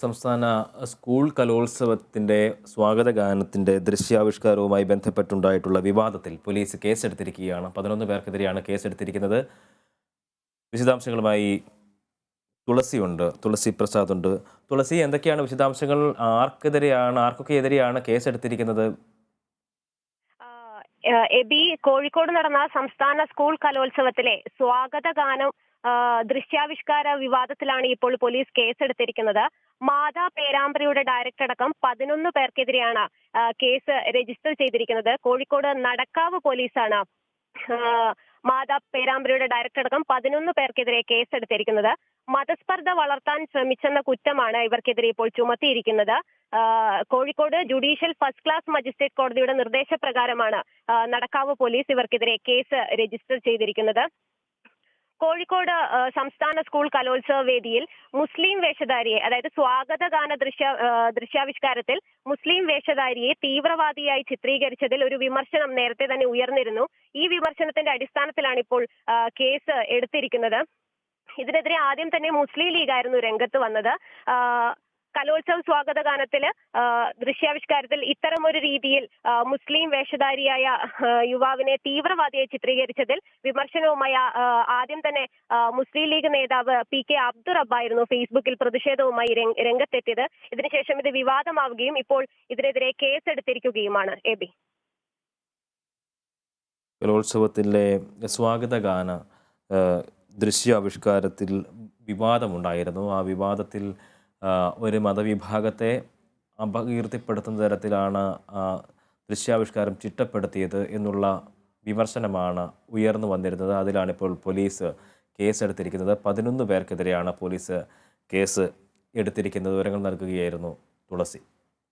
സംസ്ഥാന സ്കൂൾ കലോത്സവത്തിന്റെ സ്വാഗതഗാനത്തിന്റെ ദൃശ്യാവിഷ്കാരവുമായി ബന്ധപ്പെട്ടുണ്ടായിട്ടുള്ള വിവാദത്തിൽ പോലീസ് കേസെടുത്തിരിക്കുകയാണ്. 11 പേർക്കെതിരെയാണ് കേസെടുത്തിരിക്കുന്നത്. വിശദാംശങ്ങളുമായി തുളസി പ്രസാദ് ഉണ്ട്. തുളസി, എന്തൊക്കെയാണ് വിശദാംശങ്ങൾ? ആർക്കൊക്കെ എതിരെയാണ് കേസെടുത്തിരിക്കുന്നത്? എബി, കോഴിക്കോട് നടന്ന സംസ്ഥാന സ്കൂൾ കലോത്സവത്തിലെ സ്വാഗതഗാനം ദൃശ്യാവിഷ്കാര വിവാദത്തിലാണ് ഇപ്പോൾ പോലീസ് കേസെടുത്തിരിക്കുന്നത്. മാതാ പേരാമ്പ്രയുടെ ഡയറക്ടർ അടക്കം 11 പേർക്കെതിരെയാണ് കേസ് രജിസ്റ്റർ ചെയ്തിരിക്കുന്നത്. കോഴിക്കോട് നടക്കാവ് പോലീസാണ് മാതാ പേരാമ്പ്രയുടെ ഡയറക്ടർ അടക്കം 11 പേർക്കെതിരെ കേസെടുത്തിരിക്കുന്നത്. മതസ്പർദ്ധ വളർത്താൻ ശ്രമിച്ചെന്ന കുറ്റമാണ് ഇവർക്കെതിരെ ഇപ്പോൾ ചുമത്തിയിരിക്കുന്നത്. Kozhikode judicial first class magistrate കോടതിയുടെ നിർദ്ദേശപ്രകാരമാണ് നടക്കാവ് പോലീസ് ഇവർക്കെതിരെ കേസ് രജിസ്റ്റർ ചെയ്തിരിക്കുന്നത്. കോഴിക്കോട് സംസ്ഥാന സ്കൂൾ കലോത്സവ വേദിയിൽ മുസ്ലിം വേഷധാരിയെ, അതായത് സ്വാഗതഗാന ദൃശ്യാവിഷ്കാരത്തിൽ മുസ്ലിം വേഷധാരിയെ തീവ്രവാദിയായി ചിത്രീകരിച്ചതിൽ ഒരു വിമർശനം നേരത്തെ തന്നെ ഉയർന്നിരുന്നു. ഈ വിമർശനത്തിന്റെ അടിസ്ഥാനത്തിലാണ് ഇപ്പോൾ കേസ് എടുത്തിരിക്കുന്നത്. ഇതിനെതിരെ ആദ്യം തന്നെ മുസ്ലിം ലീഗായിരുന്നു രംഗത്ത് വന്നത്. കലോത്സവ സ്വാഗതഗാനത്തില് ദൃശ്യാവിഷ്കാരത്തിൽ ഇത്തരമൊരു രീതിയിൽ മുസ്ലിം വേഷധാരിയായ യുവാവിനെ തീവ്രവാദിയെ ചിത്രീകരിച്ചതിൽ വിമർശനവുമായി ആദ്യം തന്നെ മുസ്ലിം ലീഗ് നേതാവ് PK അബ്ദുൾ റബ്ബായിരുന്നു ഫേസ്ബുക്കിൽ പ്രതിഷേധവുമായി രംഗത്തെത്തിയത്. ഇതിനുശേഷം ഇത് വിവാദമാവുകയും ഇപ്പോൾ ഇതിനെതിരെ കേസെടുത്തിരിക്കുകയുമാണ്. എബി, കലോത്സവത്തിലെ സ്വാഗതഗാന ദൃശ്യാവിഷ്കാരത്തിൽ വിവാദമുണ്ടായിരുന്നു. ആ വിവാദത്തിൽ ഒരു മതവിഭാഗത്തെ അപകീർത്തിപ്പെടുത്തുന്ന തരത്തിലാണ് ദൃശ്യാവിഷ്കാരം ചിട്ടപ്പെടുത്തിയത് എന്നുള്ള വിമർശനമാണ് ഉയർന്നു വന്നിരുന്നത്. അതിലാണിപ്പോൾ പോലീസ് കേസെടുത്തിരിക്കുന്നത്. 11 പേർക്കെതിരെയാണ് പോലീസ് കേസ് എടുത്തിരിക്കുന്നത്. വിവരങ്ങൾ നൽകുകയായിരുന്നു തുളസി.